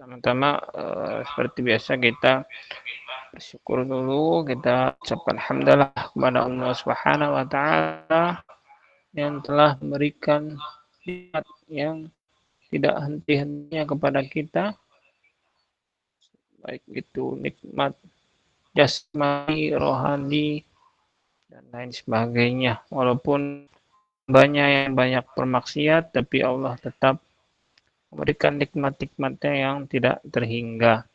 Pertama-tama seperti biasa kita bersyukur dulu, kita ucapkan alhamdulillah kepada Allah Subhanahu wa taala yang telah memberikan nikmat yang tidak henti-hentinya kepada kita, baik itu nikmat jasmani, rohani, dan lain sebagainya. Walaupun banyak bermaksiat, tapi Allah tetap memberikan nikmat-nikmatnya yang tidak terhingga.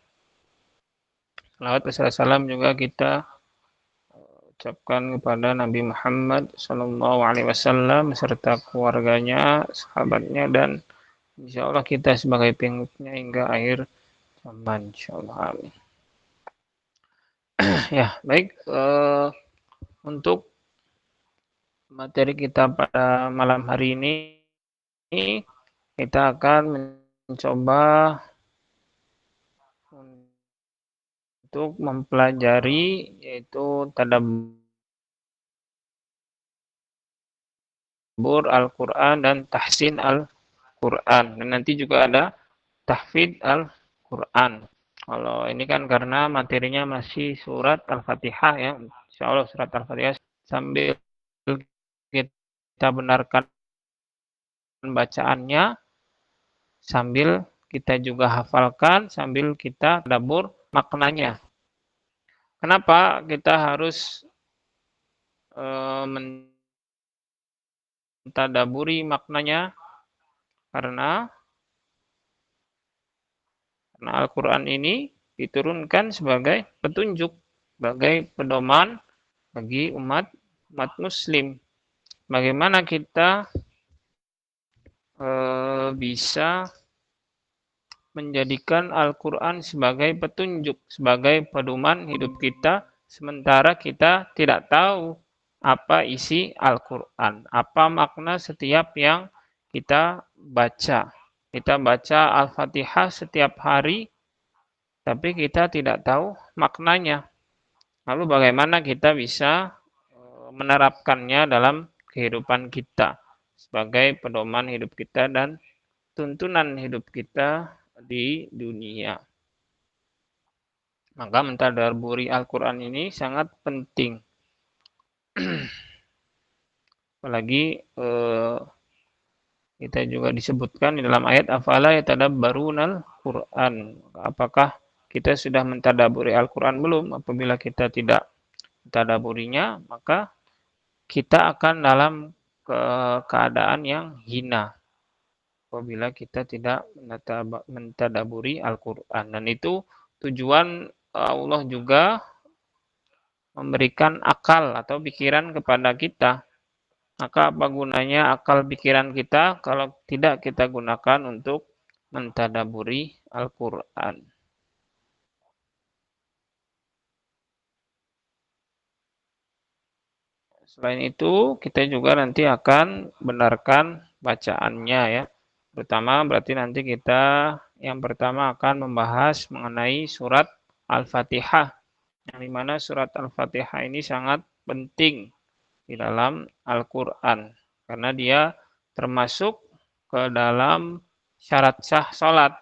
Salawat wassalam juga kita ucapkan kepada Nabi Muhammad Sallallahu Alaihi Wasallam serta keluarganya, sahabatnya, dan insya Allah kita sebagai pengikutnya hingga akhir zaman. Insya Allah, amin. Ya, baik. Untuk materi kita pada malam hari ini, kita akan mencoba untuk mempelajari yaitu tadabbur Al-Quran dan tahsin Al-Quran. Dan nanti juga ada tahfidz Al-Quran. Kalau ini kan karena materinya masih surat Al-Fatihah ya. Insya Allah surat Al-Fatihah sambil kita benarkan bacaannya, sambil kita juga hafalkan, sambil kita tadabbur maknanya. Kenapa kita harus mentadaburi maknanya? Karena Al-Quran ini diturunkan sebagai petunjuk, sebagai pedoman bagi umat muslim. Bagaimana kita bisa menjadikan Al-Quran sebagai petunjuk, sebagai pedoman hidup kita, sementara kita tidak tahu apa isi Al-Quran, apa makna setiap yang kita baca. Kita baca Al-Fatihah setiap hari, tapi kita tidak tahu maknanya. Lalu bagaimana kita bisa menerapkannya dalam kehidupan kita sebagai pedoman hidup kita dan tuntunan hidup kita di dunia. Maka mentadabburi Al-Quran ini sangat penting. Apalagi kita juga disebutkan di dalam ayat afala yatadabbarunal Quran. Apakah kita sudah mentadabburi Al-Quran belum? Apabila kita tidak mentadabburinya, maka kita akan dalam keadaan yang hina apabila kita tidak mentadabburi Al-Quran. Dan itu tujuan Allah juga memberikan akal atau pikiran kepada kita. Maka apa gunanya akal pikiran kita kalau tidak kita gunakan untuk mentadabburi Al-Quran. Selain itu, kita juga nanti akan benarkan bacaannya ya. Pertama, berarti nanti kita yang pertama akan membahas mengenai surat Al-Fatihah. Yang dimana surat Al-Fatihah ini sangat penting di dalam Al-Quran. Karena dia termasuk ke dalam syarat sah salat.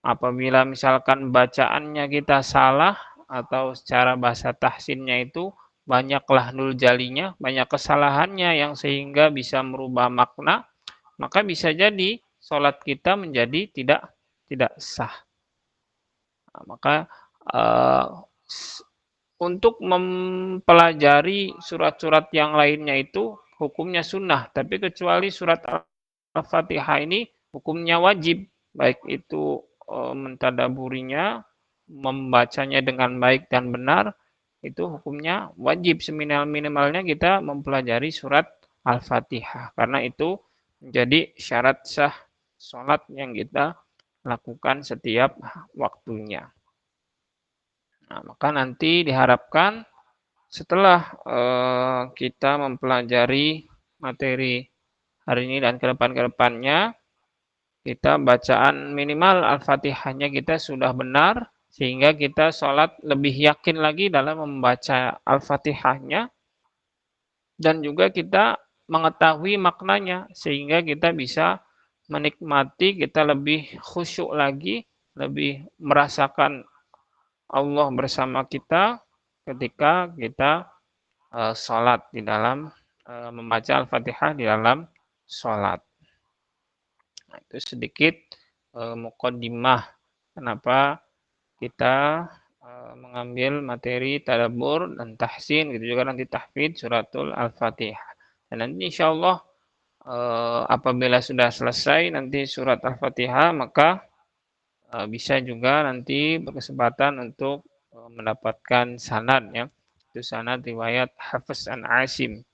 Apabila misalkan bacaannya kita salah atau secara bahasa tahsinnya itu banyaklah nul jalinya, banyak kesalahannya yang sehingga bisa merubah makna, maka bisa jadi salat kita menjadi tidak sah. Nah, maka untuk mempelajari surat-surat yang lainnya itu hukumnya sunnah, tapi kecuali surat Al-Fatihah ini hukumnya wajib, baik itu mentadaburinya, membacanya dengan baik dan benar, itu hukumnya wajib, seminimal-minimalnya kita mempelajari surat Al-Fatihah, karena itu menjadi syarat sah sholat yang kita lakukan setiap waktunya. Nah, maka nanti diharapkan setelah kita mempelajari materi hari ini dan kedepannya, kita bacaan minimal Al-Fatihahnya kita sudah benar, sehingga kita sholat lebih yakin lagi dalam membaca Al-Fatihahnya, dan juga kita mengetahui maknanya, sehingga kita bisa menikmati, kita lebih khusyuk lagi, lebih merasakan Allah bersama kita ketika kita sholat di dalam membaca Al-Fatihah di dalam sholat. Nah, itu sedikit muqaddimah kenapa kita mengambil materi tadabbur dan tahsin, gitu juga nanti tahfidz suratul Al-Fatihah. Dan nanti insya Allah apabila sudah selesai nanti surat Al-Fatihah, maka bisa juga nanti berkesempatan untuk mendapatkan sanad ya. Itu sanad riwayat Hafiz an Asim.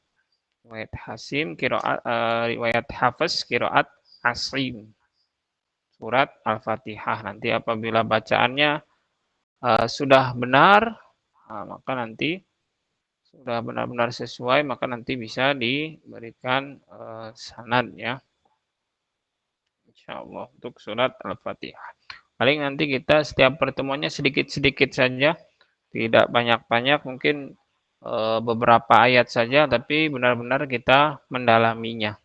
Riwayat Hasim qiraat riwayat Hafiz qiraat Asim. Surat Al-Fatihah. Nanti apabila bacaannya sudah benar, maka nanti sudah benar-benar sesuai, maka nanti bisa diberikan sanad ya. Insyaallah untuk surat Al-Fatihah. Paling nanti kita setiap pertemuannya sedikit-sedikit saja, tidak banyak-banyak, mungkin beberapa ayat saja, tapi benar-benar kita mendalaminya.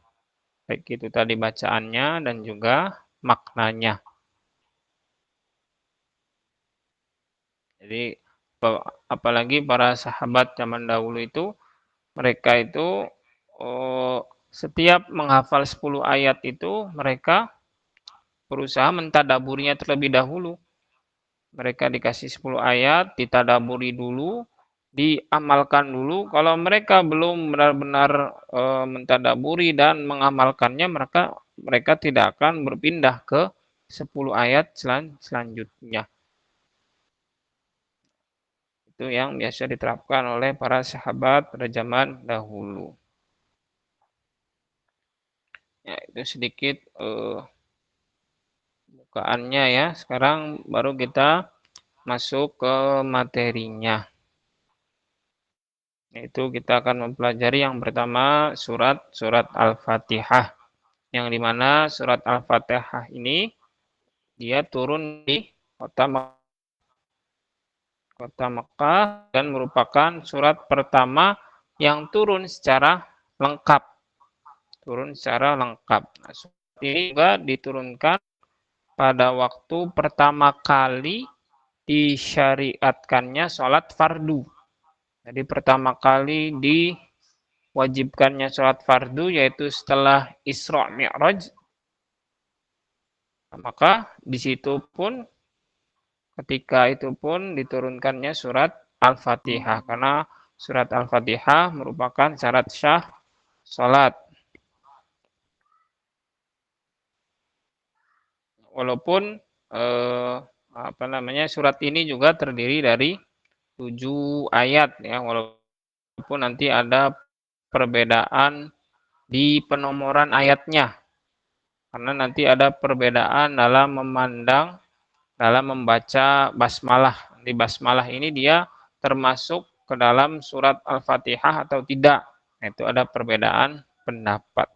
Baik itu tadi bacaannya dan juga maknanya. Jadi apalagi para sahabat zaman dahulu itu, mereka itu setiap menghafal 10 ayat itu mereka berusaha mentadaburnya terlebih dahulu. Mereka dikasih 10 ayat, ditadaburi dulu, diamalkan dulu. Kalau mereka belum benar-benar mentadaburi dan mengamalkannya, mereka tidak akan berpindah ke 10 ayat selanjutnya. Itu yang biasa diterapkan oleh para sahabat pada zaman dahulu. Ya, itu sedikit bukaannya ya. Sekarang baru kita masuk ke materinya. Yaitu kita akan mempelajari yang pertama surat Al-Fatihah. Yang dimana surat Al-Fatihah ini dia turun di kota Mekah dan merupakan surat pertama yang turun secara lengkap. Nah, surat ini juga diturunkan pada waktu pertama kali disyariatkannya sholat fardu. Jadi pertama kali diwajibkannya sholat fardu yaitu setelah Isra Mi'raj. Maka di situ pun ketika itu pun diturunkannya surat Al-Fatihah karena surat Al-Fatihah merupakan syarat syah sholat. Walaupun surat ini juga terdiri dari 7 ayat ya, walaupun nanti ada perbedaan di penomoran ayatnya. Karena nanti ada perbedaan dalam membaca basmalah. Di basmalah ini dia termasuk ke dalam surat Al-Fatihah atau tidak. Nah, itu ada perbedaan pendapat.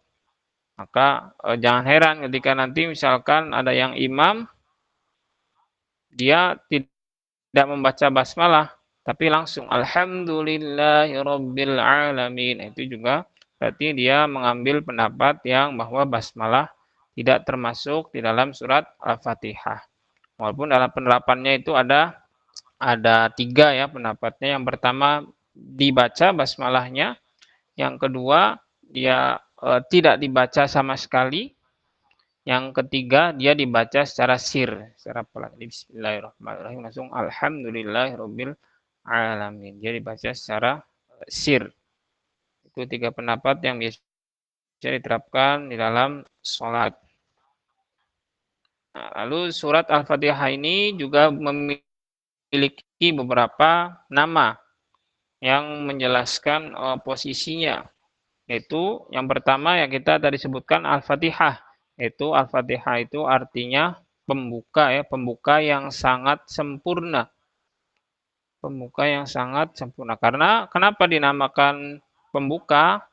Maka jangan heran ketika nanti misalkan ada yang imam, dia tidak membaca basmalah, tapi langsung Alhamdulillahirabbil alamin. Itu juga berarti dia mengambil pendapat yang bahwa basmalah tidak termasuk di dalam surat Al-Fatihah. Walaupun dalam penerapannya itu ada 3 ya pendapatnya. Yang pertama dibaca basmalahnya, yang kedua dia tidak dibaca sama sekali, yang ketiga dia dibaca secara secara pelan. Bismillahirrahmanirrahim langsung alhamdulillahirabbil alamin. Dia dibaca secara sir. Itu 3 pendapat yang biasa diterapkan di dalam sholat. Nah, lalu surat Al-Fatihah ini juga memiliki beberapa nama yang menjelaskan posisinya. Yaitu yang pertama yang kita tadi sebutkan Al-Fatihah. Yaitu Al-Fatihah itu artinya pembuka ya, pembuka yang sangat sempurna. Pembuka yang sangat sempurna. Karena kenapa dinamakan pembuka?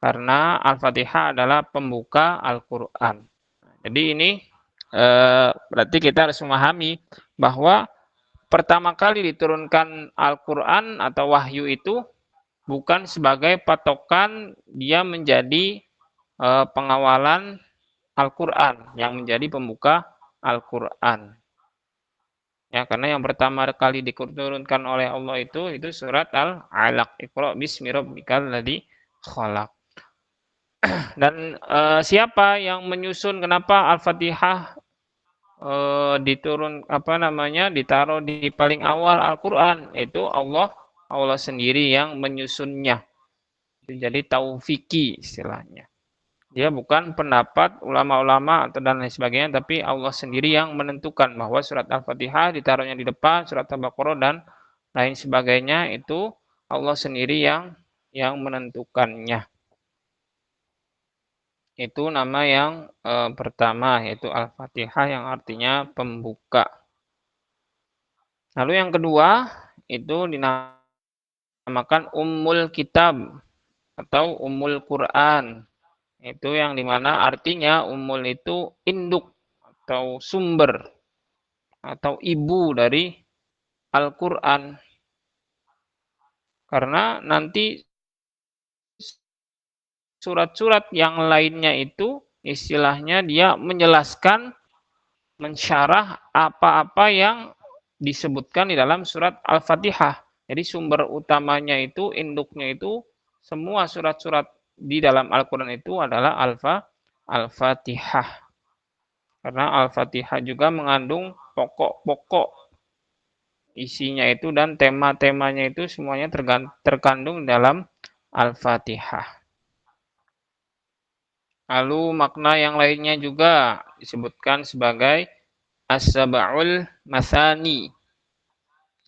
Karena Al-Fatihah adalah pembuka Al-Quran. Jadi ini berarti kita harus memahami bahwa pertama kali diturunkan Al-Quran atau wahyu itu bukan sebagai patokan dia menjadi pengawalan Al-Quran yang menjadi pembuka Al-Quran. Ya, karena yang pertama kali diturunkan oleh Allah itu surat Al-Alaq. Iqra bismi rabbikal ladzi khalaq. Dan siapa yang menyusun kenapa Al-Fatihah ditaruh di paling awal Al-Qur'an? Itu Allah sendiri yang menyusunnya. Jadi taufiki istilahnya. Dia bukan pendapat ulama-ulama atau dan lain sebagainya, tapi Allah sendiri yang menentukan bahwa surat Al-Fatihah ditaruhnya di depan, surat Al-Baqarah dan lain sebagainya itu Allah sendiri yang menentukannya. Itu nama yang pertama, yaitu Al-Fatihah yang artinya pembuka. Lalu yang kedua itu dinamakan Ummul Kitab atau Ummul Quran. Itu yang dimana artinya Ummul itu induk atau sumber atau ibu dari Al-Quran. Karena nanti surat-surat yang lainnya itu istilahnya dia menjelaskan, mensyarah apa-apa yang disebutkan di dalam surat Al-Fatihah. Jadi sumber utamanya itu, induknya itu, semua surat-surat di dalam Al-Quran itu adalah Al-Fatihah. Karena Al-Fatihah juga mengandung pokok-pokok isinya itu dan tema-temanya itu semuanya terkandung dalam Al-Fatihah. Lalu makna yang lainnya juga disebutkan sebagai As-Sab'ul Masani.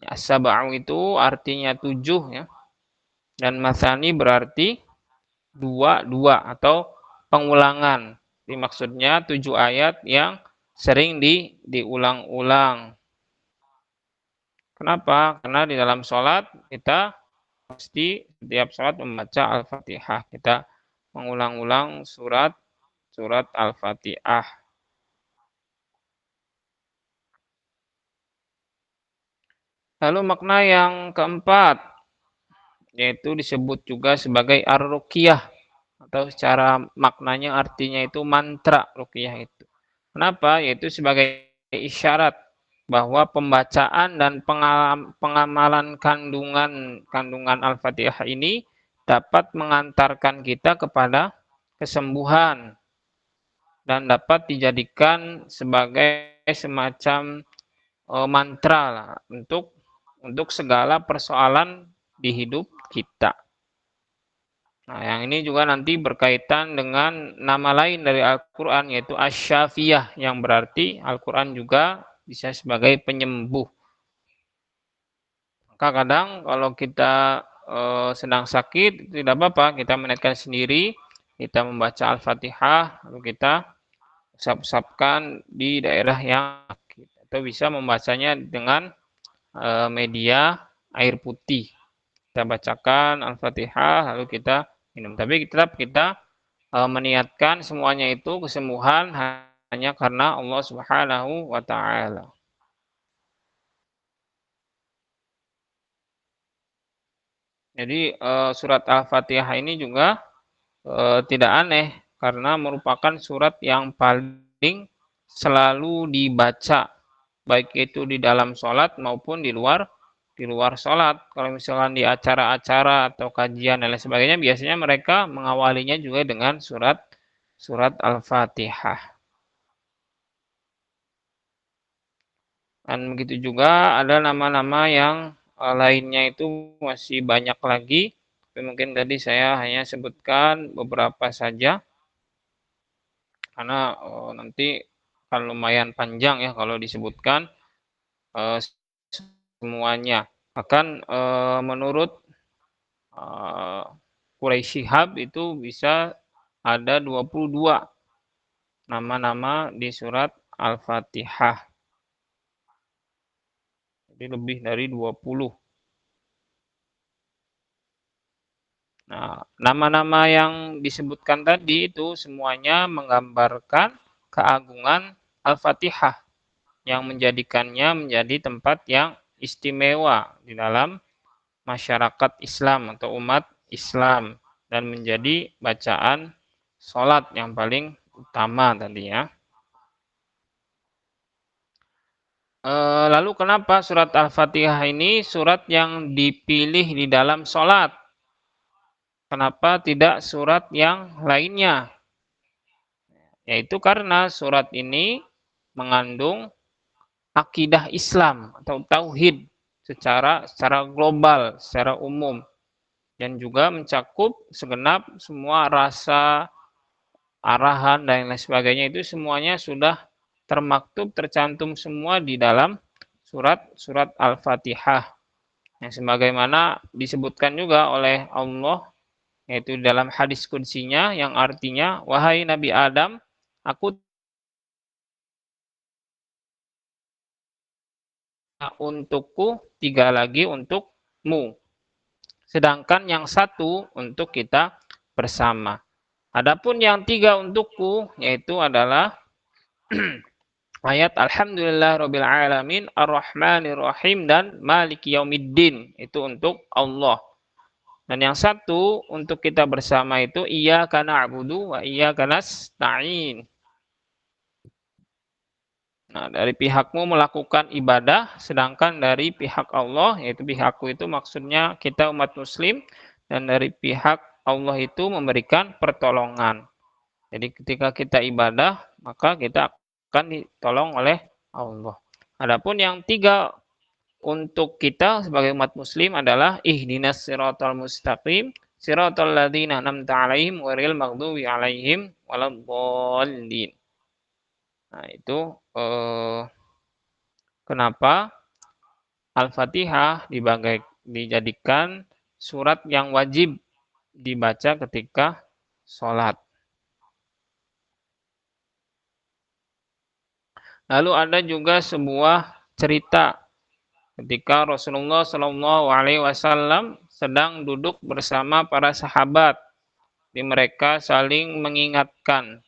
As-Sab'u itu artinya 7 ya. Dan Masani berarti dua atau pengulangan. Jadi maksudnya 7 ayat yang sering diulang-ulang. Kenapa? Karena di dalam sholat kita pasti setiap sholat membaca Al-Fatihah. Kita mengulang-ulang surat Al-Fatihah. Lalu makna yang keempat, yaitu disebut juga sebagai ar-ruqyah, atau secara maknanya artinya itu mantra ruqyah itu. Kenapa? Yaitu sebagai isyarat bahwa pembacaan dan pengamalan kandungan Al-Fatihah ini dapat mengantarkan kita kepada kesembuhan dan dapat dijadikan sebagai semacam mantra lah untuk segala persoalan di hidup kita. Nah, yang ini juga nanti berkaitan dengan nama lain dari Al-Quran, yaitu Asy-Syafiyah, yang berarti Al-Quran juga bisa sebagai penyembuh. Maka kadang kalau kita sedang sakit, tidak apa-apa, kita menaikkan sendiri, kita membaca Al-Fatihah, lalu kita usap-usapkan di daerah yang sakit. Atau bisa membacanya dengan media air putih. Kita bacakan Al-Fatihah, lalu kita minum. Tapi tetap kita meniatkan semuanya itu kesembuhan hanya karena Allah Subhanahu wa taala. Jadi surat Al-Fatihah ini juga tidak aneh karena merupakan surat yang paling selalu dibaca baik itu di dalam sholat maupun di luar sholat. Kalau misalkan di acara-acara atau kajian dan lain sebagainya, biasanya mereka mengawalinya juga dengan surat Al-Fatihah. Dan begitu juga ada nama-nama yang lainnya itu masih banyak lagi. Tapi mungkin tadi saya hanya sebutkan beberapa saja. Karena nanti akan lumayan panjang ya kalau disebutkan semuanya. Bahkan menurut Quraisy Shihab itu bisa ada 22 nama-nama di surat Al-Fatihah. Jadi lebih dari 20. Nah, nama-nama yang disebutkan tadi itu semuanya menggambarkan keagungan Al-Fatihah yang menjadikannya menjadi tempat yang istimewa di dalam masyarakat Islam atau umat Islam dan menjadi bacaan sholat yang paling utama tadi ya. Lalu kenapa surat Al-Fatihah ini surat yang dipilih di dalam sholat? Kenapa tidak surat yang lainnya? Yaitu karena surat ini mengandung akidah Islam atau tauhid secara global, secara umum, dan juga mencakup segenap semua rasa, arahan dan lain sebagainya, itu semuanya sudah termaktub, tercantum semua di dalam surat Al-Fatihah. Yang sebagaimana disebutkan juga oleh Allah, yaitu dalam hadis qudsinya yang artinya, wahai Nabi Adam, aku untukku, 3 lagi untukmu. Sedangkan yang 1 untuk kita bersama. Adapun yang 3 untukku, yaitu adalah ayat Alhamdulillahirabbil alamin arrahmanirrahim dan maliki yaumiddin, itu untuk Allah. Dan yang 1 untuk kita bersama itu iyyaka na'budu wa iyyaka nasta'in. Nah, dari pihakmu melakukan ibadah, sedangkan dari pihak Allah, yaitu pihakku itu maksudnya kita umat muslim, dan dari pihak Allah itu memberikan pertolongan. Jadi ketika kita ibadah, maka kita akan ditolong oleh Allah. Adapun yang 3 untuk kita sebagai umat muslim adalah ihdinas siratal mustaqim, siratal ladzina an'amta 'alaihim ghairil maghdubi 'alaihim waladdallin. Nah, itu kenapa Al-Fatihah dijadikan surat yang wajib dibaca ketika sholat. Lalu ada juga sebuah cerita ketika Rasulullah SAW sedang duduk bersama para sahabat. Mereka saling mengingatkan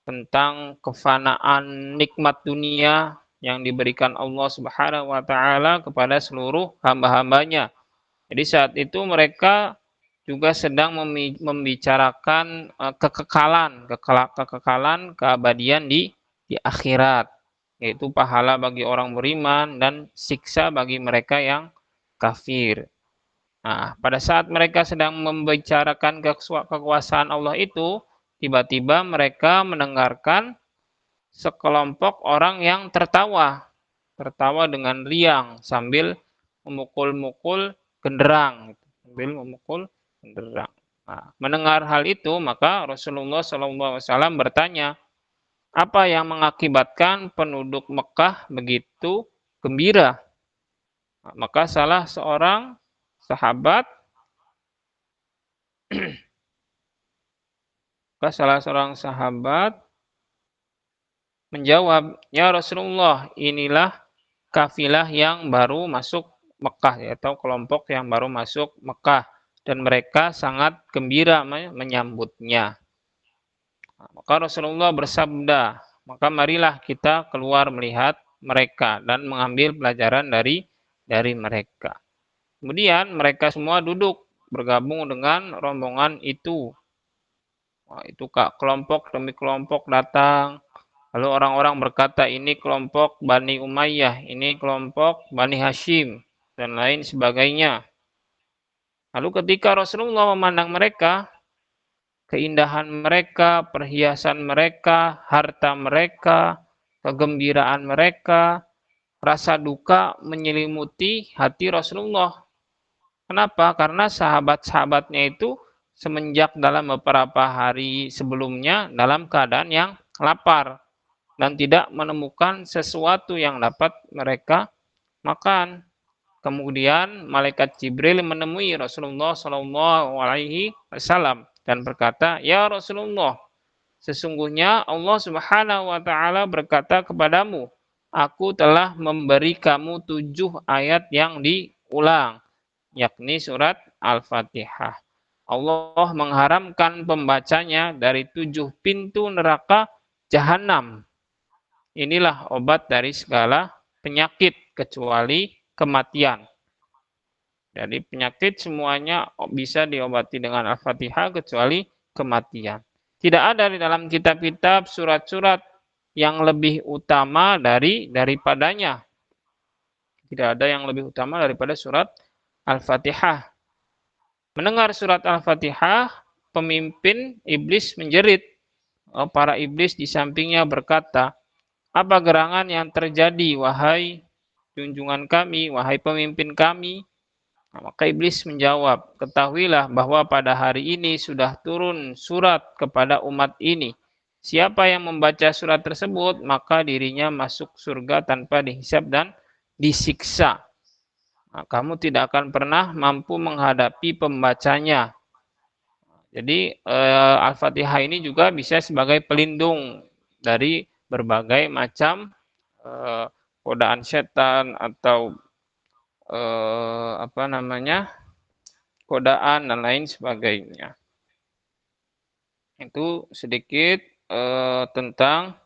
tentang kefanaan nikmat dunia yang diberikan Allah Subhanahu wa taala kepada seluruh hamba-hambanya. Jadi saat itu mereka juga sedang membicarakan kekekalan, keabadian di akhirat, yaitu pahala bagi orang beriman dan siksa bagi mereka yang kafir. Nah, pada saat mereka sedang membicarakan kekuasaan Allah itu, tiba-tiba mereka mendengarkan sekelompok orang yang tertawa dengan riang sambil memukul-mukul genderang, Nah, mendengar hal itu, maka Rasulullah SAW bertanya, apa yang mengakibatkan penduduk Mekah begitu gembira? Nah, maka salah seorang sahabat menjawab, ya Rasulullah, inilah kafilah yang baru masuk Mekah, atau kelompok yang baru masuk Mekah, dan mereka sangat gembira menyambutnya. Nah, maka Rasulullah bersabda, maka marilah kita keluar melihat mereka dan mengambil pelajaran dari mereka. Kemudian mereka semua duduk bergabung dengan rombongan itu. Nah, itu kelompok demi kelompok datang. Lalu orang-orang berkata, ini kelompok Bani Umayyah, ini kelompok Bani Hashim, dan lain sebagainya. Lalu ketika Rasulullah memandang mereka, keindahan mereka, perhiasan mereka, harta mereka, kegembiraan mereka, rasa duka menyelimuti hati Rasulullah. Kenapa? Karena sahabat-sahabatnya itu semenjak dalam beberapa hari sebelumnya dalam keadaan yang lapar dan tidak menemukan sesuatu yang dapat mereka makan. Kemudian malaikat Jibril menemui Rasulullah SAW dan berkata, ya Rasulullah, sesungguhnya Allah Subhanahu wa taala berkata kepadamu, aku telah memberi kamu 7 ayat yang diulang, yakni surat Al-Fatihah. Allah mengharamkan pembacanya dari 7 pintu neraka Jahanam. Inilah obat dari segala penyakit kecuali kematian. Jadi penyakit semuanya bisa diobati dengan Al-Fatihah kecuali kematian. Tidak ada di dalam kitab-kitab surat-surat yang lebih utama daripadanya. Tidak ada yang lebih utama daripada surat Al-Fatihah. Mendengar surat Al-Fatihah, pemimpin iblis menjerit. Para iblis di sampingnya berkata, apa gerangan yang terjadi, wahai junjungan kami, wahai pemimpin kami? Maka iblis menjawab, ketahuilah bahwa pada hari ini sudah turun surat kepada umat ini. Siapa yang membaca surat tersebut, maka dirinya masuk surga tanpa dihisab dan disiksa. Nah, kamu tidak akan pernah mampu menghadapi pembacanya. Jadi Al-Fatihah ini juga bisa sebagai pelindung dari berbagai macam godaan setan atau godaan dan lain sebagainya. Itu sedikit tentang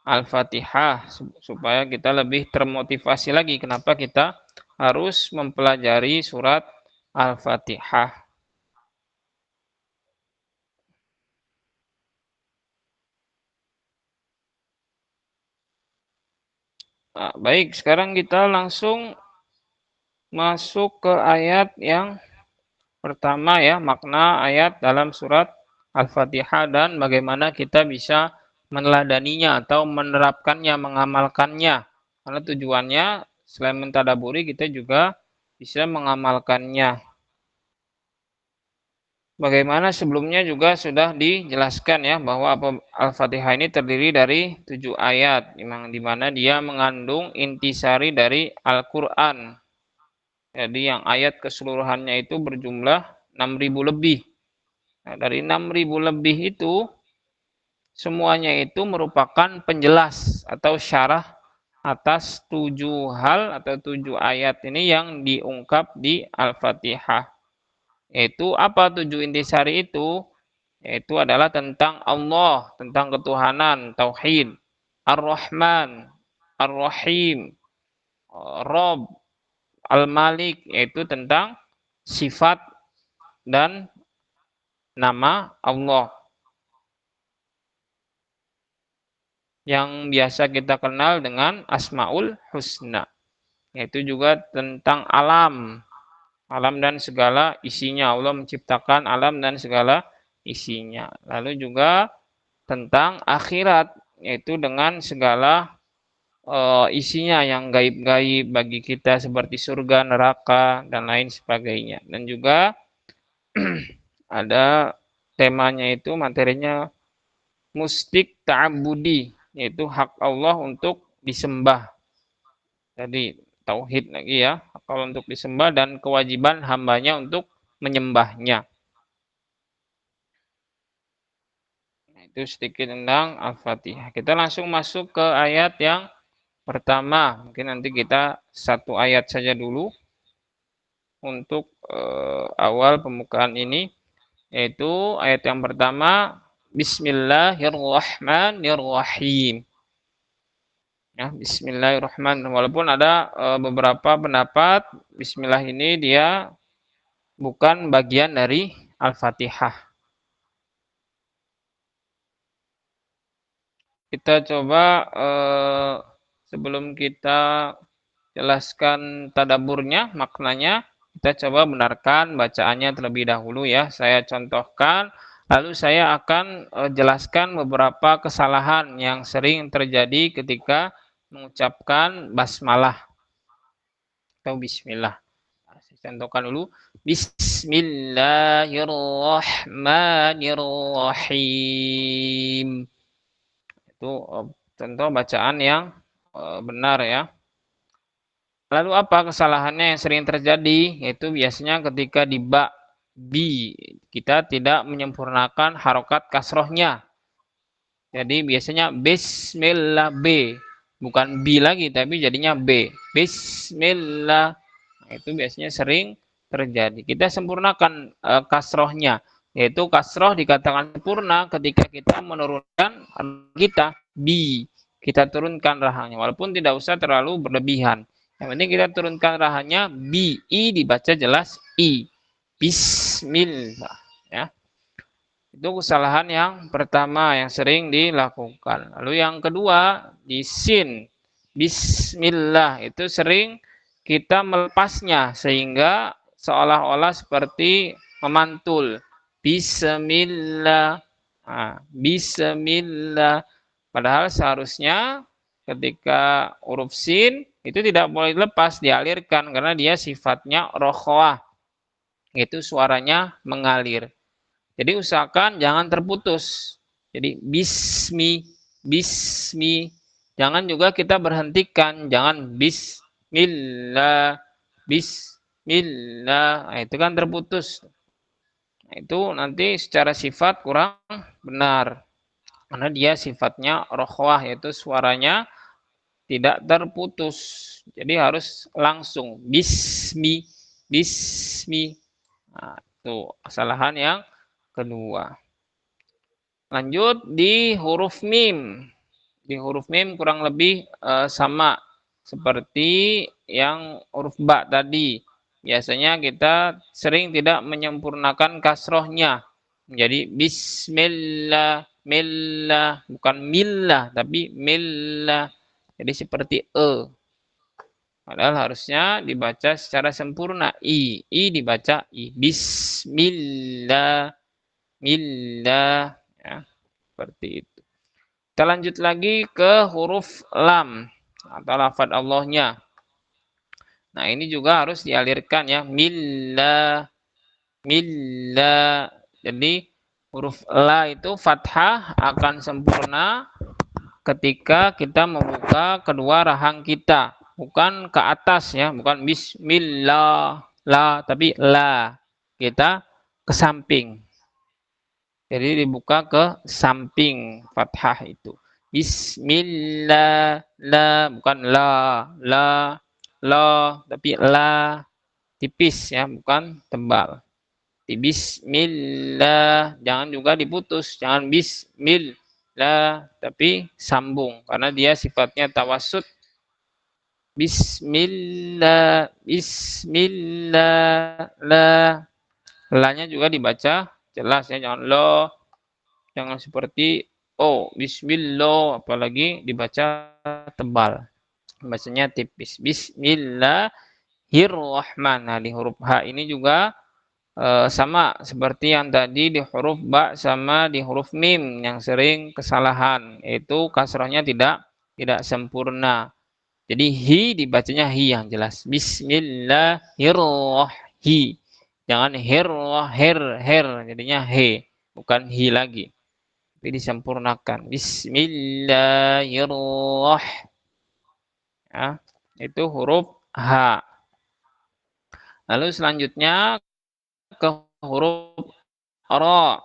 Al-Fatihah supaya kita lebih termotivasi lagi kenapa kita harus mempelajari surat Al-Fatihah. Nah, baik, sekarang kita langsung masuk ke ayat yang pertama ya, makna ayat dalam surat Al-Fatihah dan bagaimana kita bisa meneladaninya atau menerapkannya, mengamalkannya. Karena tujuannya selain mentadaburi kita juga bisa mengamalkannya. Bagaimana sebelumnya juga sudah dijelaskan ya bahwa Al-Fatihah ini terdiri dari 7 ayat di mana dia mengandung intisari dari Al-Qur'an. Jadi yang ayat keseluruhannya itu berjumlah 6.000 lebih. Nah, dari 6.000 lebih itu semuanya itu merupakan penjelas atau syarah atas 7 hal atau 7 ayat ini yang diungkap di Al-Fatihah. Yaitu apa 7 intisari itu? Yaitu adalah tentang Allah, tentang ketuhanan, tauhid, Ar-Rahman, Ar-Rahim, Rob, Al-Malik, yaitu tentang sifat dan nama Allah. Yang biasa kita kenal dengan Asmaul Husna. Yaitu juga tentang alam. Alam dan segala isinya. Allah menciptakan alam dan segala isinya. Lalu juga tentang akhirat, yaitu dengan segala isinya yang gaib-gaib bagi kita seperti surga, neraka, dan lain sebagainya. Dan juga ada temanya itu materinya mustik ta'abudi, yaitu hak Allah untuk disembah. Jadi tauhid lagi ya, hak Allah untuk disembah dan kewajiban hambanya untuk menyembahnya. Itu sedikit tentang Al-Fatihah. Kita langsung masuk ke ayat yang pertama. Mungkin nanti kita satu ayat saja dulu untuk awal pembukaan ini. Yaitu ayat yang pertama, Bismillahirrahmanirrahim. Ya, Bismillahirrahmanirrahim. Walaupun ada beberapa pendapat, Bismillah ini dia bukan bagian dari Al-Fatihah. Kita coba sebelum kita jelaskan tadaburnya, maknanya, kita coba benarkan bacaannya terlebih dahulu ya. Saya contohkan, lalu saya akan jelaskan beberapa kesalahan yang sering terjadi ketika mengucapkan basmalah atau bismillah. Saya contohkan dulu. Bismillahirrahmanirrahim. Itu contoh bacaan yang benar ya. Lalu apa kesalahannya yang sering terjadi? Yaitu biasanya ketika di bi kita tidak menyempurnakan harokat kasrohnya. Jadi biasanya bismillah b, bukan bi lagi tapi jadinya b. Bismillah. Nah, itu biasanya sering terjadi. Kita sempurnakan kasrohnya. Yaitu kasroh dikatakan sempurna ketika kita menurunkan kita bi. Kita turunkan rahangnya. Walaupun tidak usah terlalu berlebihan. Yang penting kita turunkan rahangnya bi. I dibaca jelas i. Bismillah. Ya. Itu kesalahan yang pertama yang sering dilakukan. Lalu yang kedua, di sin. Bismillah itu sering kita melepasnya sehingga seolah-olah seperti memantul. Bismillah. Nah, bismillah. Padahal seharusnya ketika huruf sin itu tidak boleh dilepas, dialirkan karena dia sifatnya rokhwah. Itu suaranya mengalir. Jadi usahakan jangan terputus. Jadi bismi, bismi. Jangan juga kita berhentikan, jangan bismillah, bismillah. Nah, itu kan terputus. Nah, itu nanti secara sifat kurang benar. Karena dia sifatnya rokhwah, yaitu suaranya tidak terputus. Jadi harus langsung bismi, bismi. Nah, itu kesalahan yang kedua. Lanjut di huruf mim. Di huruf mim kurang lebih sama seperti yang huruf ba tadi. Biasanya kita sering tidak menyempurnakan kasrohnya. Jadi bismillah, millah, bukan millah, tapi millah. Jadi seperti e. Padahal harusnya dibaca secara sempurna. I dibaca i. Bismillah, millah. Ya, seperti itu. Kita lanjut lagi ke huruf lam atau lafadz Allahnya. Nah, ini juga harus dialirkan ya. Millah, millah. Jadi huruf la itu fathah akan sempurna ketika kita membuka kedua rahang kita. Bukan ke atas ya, bukan bismillah, la, tapi la. Kita ke samping. Jadi dibuka ke samping fathah itu. Bismillah, la, bukan la, tapi la, tipis ya, bukan tebal. Di bismillah, jangan juga diputus, jangan bismillah, tapi sambung, karena dia sifatnya tawassut. Bismillah, bismillah, la. La-nya juga dibaca jelas ya, jangan lo, jangan seperti oh bismillah, apalagi dibaca tebal, bacanya tipis. Bismillahirrahmanirrahim. Nah, di huruf H ini juga sama seperti yang tadi di huruf ba sama di huruf mim yang sering kesalahan, yaitu kasrohnya tidak sempurna. Jadi hi dibacanya hi yang jelas. Bismillahirrahmanirrahim. Jangan her, jadinya he, bukan hi lagi. Tapi disempurnakan. Bismillahirrahmanirrahim. Ya, itu huruf H. Lalu selanjutnya ke huruf ro.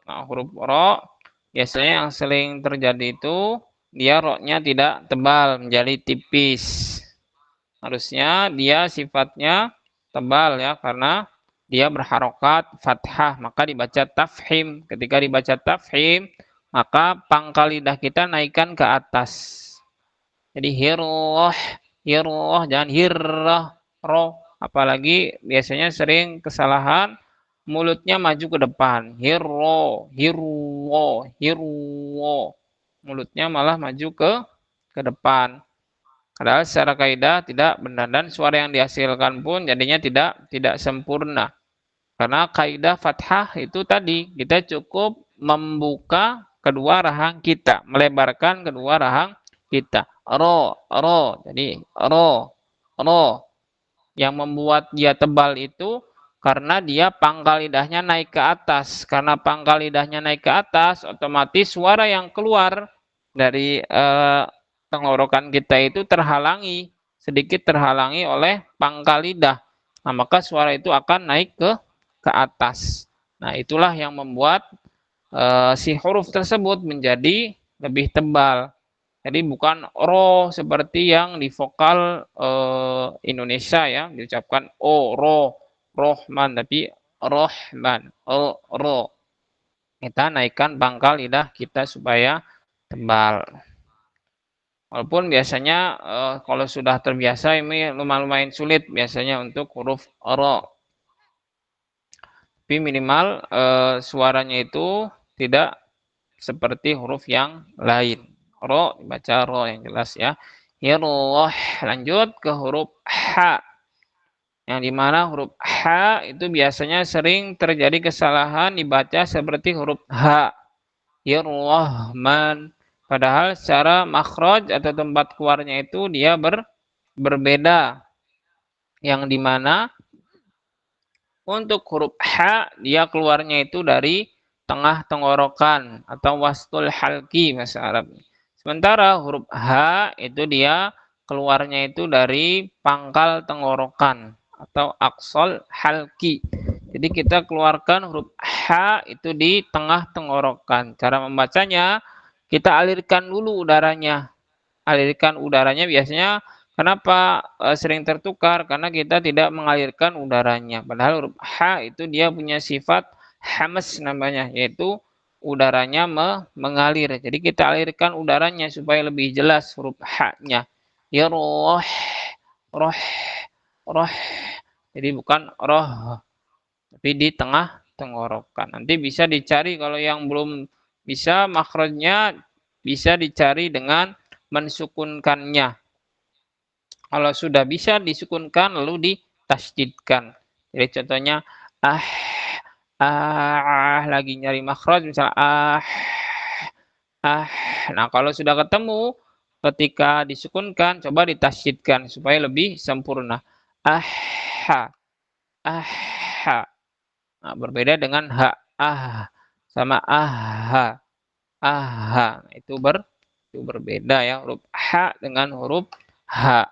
Nah, huruf ro biasanya yang sering terjadi itu dia ro-nya tidak tebal, menjadi tipis. Harusnya dia sifatnya tebal ya, karena dia berharokat fathah, maka dibaca tafhim. Ketika dibaca tafhim, maka pangkal lidah kita naikkan ke atas. Jadi hirroh, jangan hirrah, roh. Apalagi biasanya sering kesalahan mulutnya maju ke depan. Hirro, mulutnya malah maju ke depan. Padahal secara kaidah tidak benar, dan suara yang dihasilkan pun jadinya tidak sempurna. Karena kaidah fathah itu tadi, kita cukup membuka kedua rahang kita, melebarkan kedua rahang kita. Ro. Jadi ro. Yang membuat dia tebal itu karena dia pangkal lidahnya naik ke atas. Karena pangkal lidahnya naik ke atas, otomatis suara yang keluar dari tenggorokan kita itu sedikit terhalangi oleh pangkal lidah. Nah, maka suara itu akan naik ke atas. Nah, itulah yang membuat si huruf tersebut menjadi lebih tebal. Jadi bukan ro seperti yang di vokal Indonesia ya, diucapkan o, ro, rohman, tapi rohman, ro. Kita naikkan pangkal lidah kita supaya tebal. Walaupun biasanya kalau sudah terbiasa ini lumayan sulit biasanya untuk huruf ro. Tapi minimal suaranya itu tidak seperti huruf yang lain. Ro dibaca ro yang jelas ya. Hirroh. Lanjut ke huruf H. Yang dimana huruf H itu biasanya sering terjadi kesalahan dibaca seperti huruf H. Hirrahman. Padahal secara makhraj atau tempat keluarnya itu dia berbeda. Yang dimana untuk huruf H dia keluarnya itu dari tengah tenggorokan atau wastul halki bahasa Arab. Sementara huruf H itu dia keluarnya itu dari pangkal tenggorokan atau aksol halki. Jadi kita keluarkan huruf H itu di tengah tenggorokan. Cara membacanya kita alirkan dulu udaranya. Alirkan udaranya biasanya kenapa sering tertukar? Karena kita tidak mengalirkan udaranya. Padahal huruf H itu dia punya sifat hamas namanya, yaitu udaranya mengalir. Jadi kita alirkan udaranya supaya lebih jelas huruf H-nya. Ya roh, roh, roh. Jadi bukan roh, tapi di tengah tenggorokan. Nanti bisa dicari kalau yang belum bisa makhrajnya bisa dicari dengan mensukunkannya. Kalau sudah bisa disukunkan lalu ditasydidkan. Jadi contohnya lagi nyari makhraj misalnya Nah, kalau sudah ketemu ketika disukunkan coba ditasydidkan supaya lebih sempurna. Nah, berbeda dengan sama itu berbeda ya, huruf H dengan huruf H.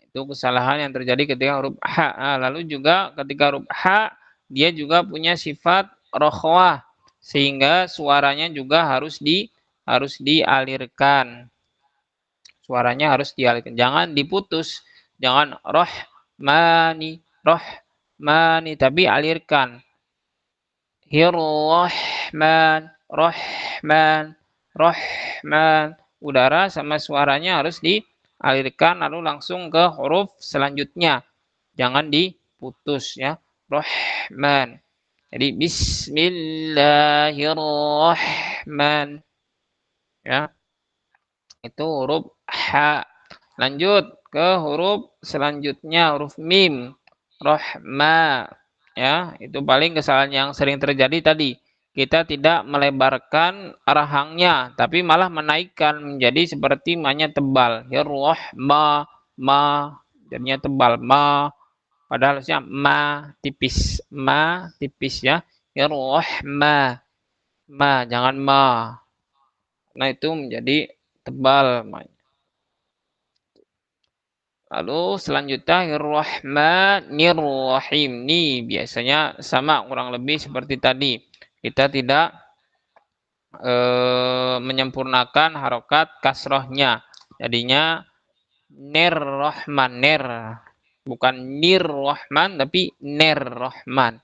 Itu kesalahan yang terjadi ketika huruf H. Nah, lalu juga ketika huruf H dia juga punya sifat rokhwah sehingga suaranya juga harus dialirkan. Suaranya harus dialirkan. Jangan diputus. Jangan rohmani, tapi alirkan. Hirrahman, rohman. Udara sama suaranya harus dialirkan lalu langsung ke huruf selanjutnya. Jangan diputus ya. Rohman. Jadi bismillahirrahman. Ya. Itu huruf H. Lanjut ke huruf selanjutnya, huruf mim. Rohma. Ya, itu paling kesalahan yang sering terjadi tadi. Kita tidak melebarkan rahangnya, tapi malah menaikkan menjadi seperti ma-nya tebal. Ya rohma, ma, jadinya tebal. Ma, padahal harusnya ma tipis. Ma tipis ya. Ya rohma. Ma, jangan ma. Nah, itu menjadi tebal. Lalu selanjutnya Rahmanirrahim. Ini biasanya sama kurang lebih seperti tadi. Kita tidak menyempurnakan harokat kasrohnya. Jadinya Nirrahman. Bukan Nirrahman tapi Nirrahman.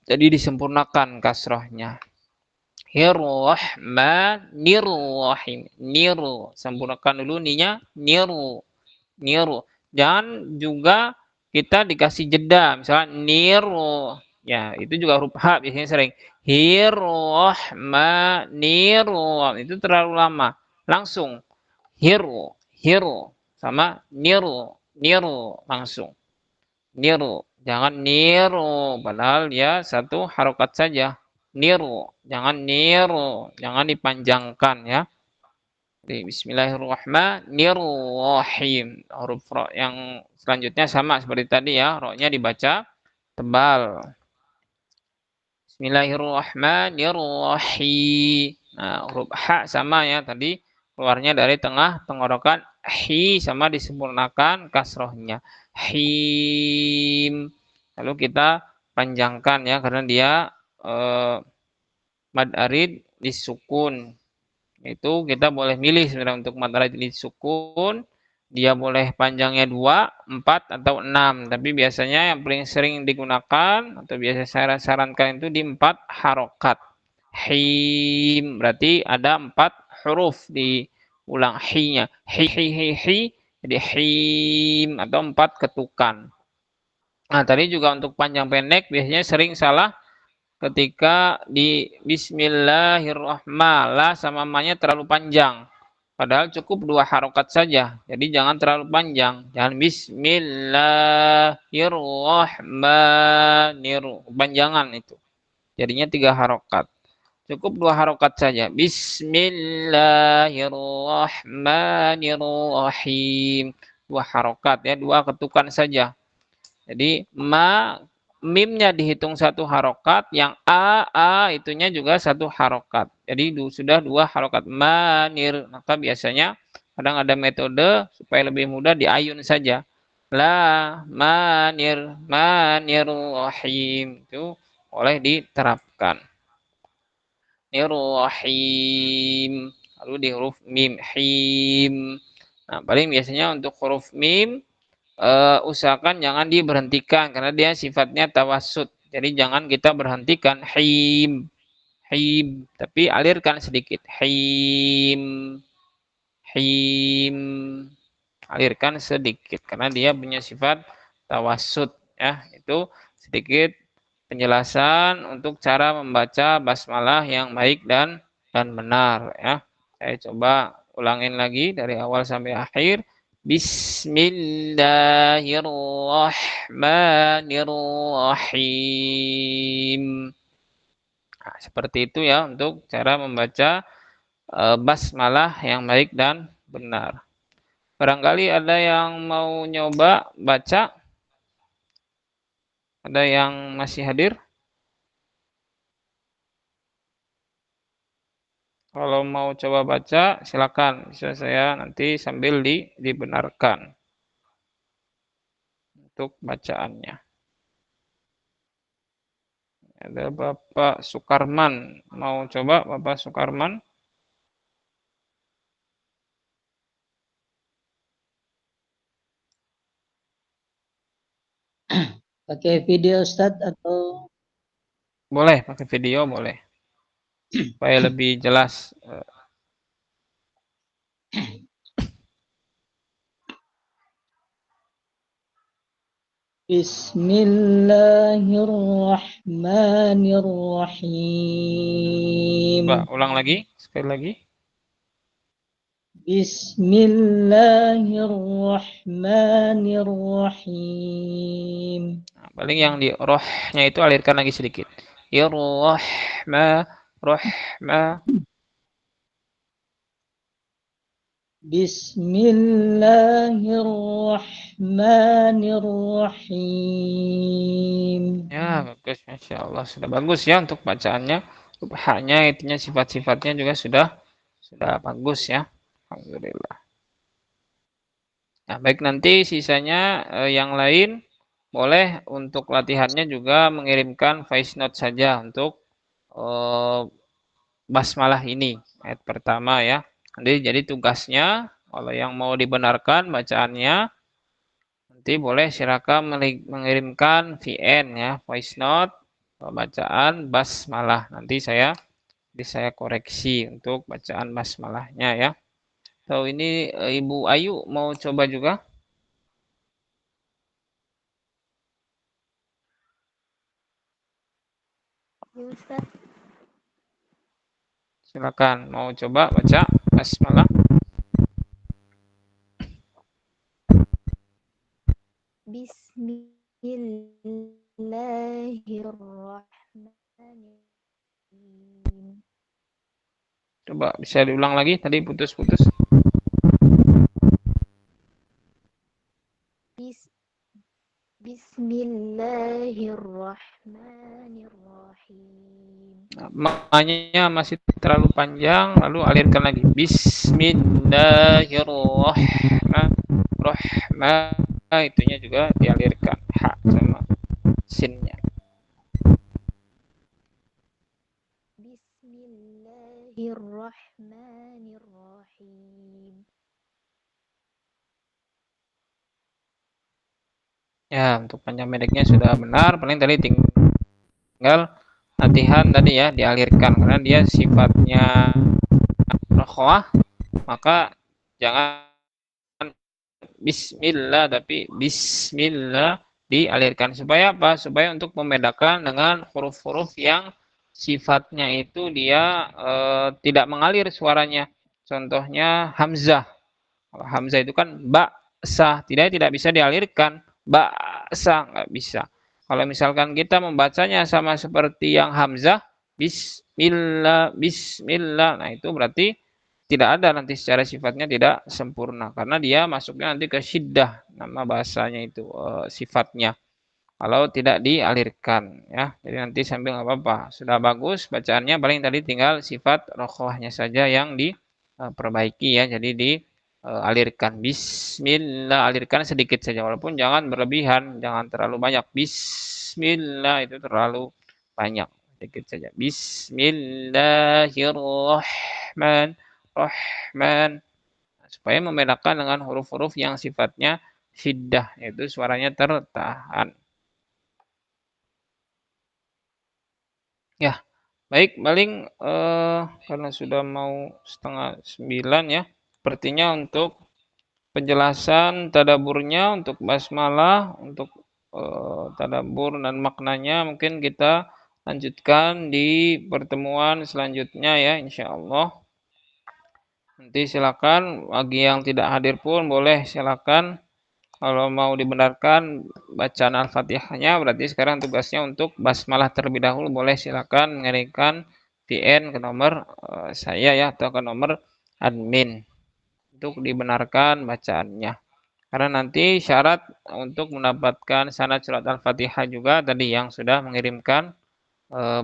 Jadi disempurnakan kasrohnya. Rahmanirrahim. Niru. Sempurnakan dulu ninya. Niru. Jangan juga kita dikasih jeda. Misalnya niru. Ya, itu juga huruf H biasanya sering. Niru. Itu terlalu lama. Langsung. Hiru. Sama niru. Langsung. Niru. Jangan niru. Padahal dia satu harokat saja. Niru. Jangan dipanjangkan ya. Bismillahirrahmanirrahim. Huruf ro yang selanjutnya sama seperti tadi ya. Ro-nya dibaca tebal. Bismillahirrahmanirrahim. Nah, huruf H sama ya tadi keluarnya dari tengah tenggorokan. Hi sama disempurnakan kasrohnya. Him. Lalu kita panjangkan ya karena dia mad arid disukun. Itu kita boleh milih sebenarnya untuk mad arid disukun. Dia boleh panjangnya 2, 4, atau 6. Tapi biasanya yang paling sering digunakan atau biasa saya sarankan itu di 4 harokat. Him berarti ada 4 huruf diulang hi-nya. Hi. Jadi him atau 4 ketukan. Nah, tadi juga untuk panjang pendek biasanya sering salah ketika di Bismillahirrahmanirrahim, la sama ma-nya terlalu panjang. Padahal cukup 2 harokat saja. Jadi jangan terlalu panjang. Jangan Bismillahirrahmanirrahim. Panjangan itu. Jadinya 3 harokat. Cukup 2 harokat saja. Bismillahirrahmanirrahim. 2 harokat ya, 2 ketukan saja. Jadi mimnya dihitung 1 harokat, yang a itunya juga 1 harokat. Jadi sudah 2 harokat manir. Maka biasanya kadang ada metode supaya lebih mudah diayun saja. La manir manirrahim, itu boleh diterapkan. Nirrahim. Lalu di huruf mim him. Nah, paling biasanya untuk huruf mim usahakan jangan diberhentikan karena dia sifatnya tawasud. Jadi jangan kita berhentikan him, tapi alirkan sedikit. Him, alirkan sedikit karena dia punya sifat tawasud ya. Itu sedikit penjelasan untuk cara membaca basmalah yang baik dan benar ya. Saya coba ulangin lagi dari awal sampai akhir. Bismillahirrahmanirrahim. Nah, seperti itu ya untuk cara membaca basmalah yang baik dan benar. Barangkali ada yang mau nyoba baca? Ada yang masih hadir? Kalau mau coba baca, silakan. Bisa saya nanti sambil dibenarkan untuk bacaannya. Ada Bapak Sukarman. Mau coba Bapak Sukarman? Pakai video Ustaz atau? Boleh, pakai video boleh. Supaya lebih jelas. Bismillahirrahmanirrahim. Coba ulang lagi, sekali lagi. Bismillahirrahmanirrahim. Nah, paling yang di rohnya itu alirkan lagi sedikit. Rahma. Bismillahirrahmanirrahim. Ya, bagus. Masya Allah. Sudah bagus ya untuk bacaannya. Hanya intinya sifat-sifatnya juga sudah bagus ya. Alhamdulillah. Nah, baik nanti sisanya yang lain boleh untuk latihannya juga mengirimkan voice note saja untuk basmalah ini. Ayat pertama ya. Jadi tugasnya kalau yang mau dibenarkan bacaannya nanti boleh silakan mengirimkan VN ya, voice note bacaan basmalah. Nanti saya koreksi untuk bacaan basmalahnya ya. So ini Ibu Ayu mau coba juga? Ya, Ustaz. Silakan mau coba baca basmalah. Bismillahirrahmanirrahim. Coba bisa diulang lagi, tadi putus-putus. Bismillahirrahmanirrahim. Ma-nya masih terlalu panjang, lalu alirkan lagi. Bismillahirrahmanirrahim. Itunya juga dialirkan. Ha sama sinnya. Bismillahirrahmanirrahim. Ya, untuk panjang pendeknya sudah benar. Paling tadi tinggal latihan tadi ya, dialirkan. Karena dia sifatnya rokhwah, maka jangan bismillah tapi bismillah dialirkan. Supaya apa? Supaya untuk membedakan dengan huruf-huruf yang sifatnya itu dia tidak mengalir suaranya. Contohnya hamzah. Kalau hamzah itu kan ba-sa, tidak bisa dialirkan. Ba-sa nggak bisa. Kalau misalkan kita membacanya sama seperti yang hamzah, bismillah, bismillah. Nah, itu berarti tidak ada nanti secara sifatnya tidak sempurna karena dia masuknya nanti ke syiddah nama bahasanya itu sifatnya kalau tidak dialirkan ya. Jadi nanti sambil nggak apa-apa. Sudah bagus bacaannya, paling tadi tinggal sifat rokhwahnya saja yang diperbaiki ya. Jadi dialirkan bismillah, alirkan sedikit saja walaupun jangan berlebihan, jangan terlalu banyak. Bismillah itu terlalu banyak. Sedikit saja. Bismillahirrahmanirrahim. Supaya membedakan dengan huruf-huruf yang sifatnya syiddah, yaitu suaranya tertahan. Ya, baik, paling karena sudah mau 8:30 ya, sepertinya untuk penjelasan tadaburnya, untuk basmalah, untuk tadabur dan maknanya mungkin kita lanjutkan di pertemuan selanjutnya ya, insya Allah. Nanti silakan bagi yang tidak hadir pun boleh silakan. Kalau mau dibenarkan bacaan Al-Fatihahnya, berarti sekarang tugasnya untuk basmalah terlebih dahulu. Boleh silakan mengirimkan VN ke nomor saya ya, atau ke nomor admin untuk dibenarkan bacaannya. Karena nanti syarat untuk mendapatkan sanad surat Al-Fatihah juga tadi yang sudah mengirimkan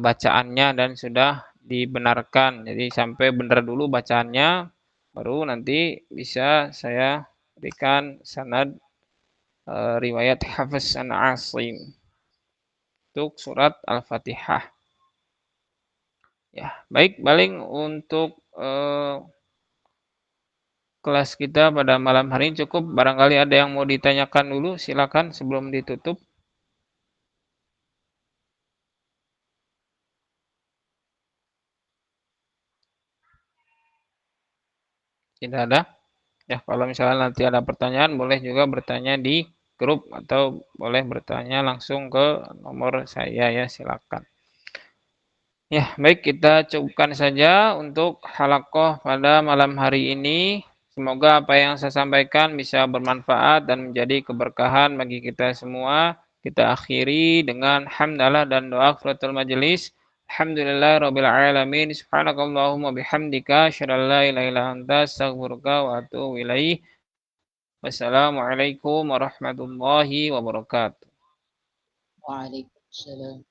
bacaannya dan sudah dibenarkan. Jadi sampai benar dulu bacaannya, baru nanti bisa saya berikan sanad riwayat Hafiz an Asim untuk surat Al-Fatihah. Ya, baik, paling untuk kelas kita pada malam hari ini cukup. Barangkali ada yang mau ditanyakan dulu, silakan sebelum ditutup. Tidak ada? Ya, kalau misalnya nanti ada pertanyaan, boleh juga bertanya di grup atau boleh bertanya langsung ke nomor saya ya, silakan. Ya, baik, kita cukupkan saja untuk halaqah pada malam hari ini. Semoga apa yang saya sampaikan bisa bermanfaat dan menjadi keberkahan bagi kita semua. Kita akhiri dengan hamdalah dan doa kafaratul majelis. Alhamdulillah rabbil alamin. Subhanakallahumma bihamdika asyhadu an la ilaha illa anta astaghfiruka wa atubu ilaik. Wassalamualaikum warahmatullahi wabarakatuh. Waalaikumsalam.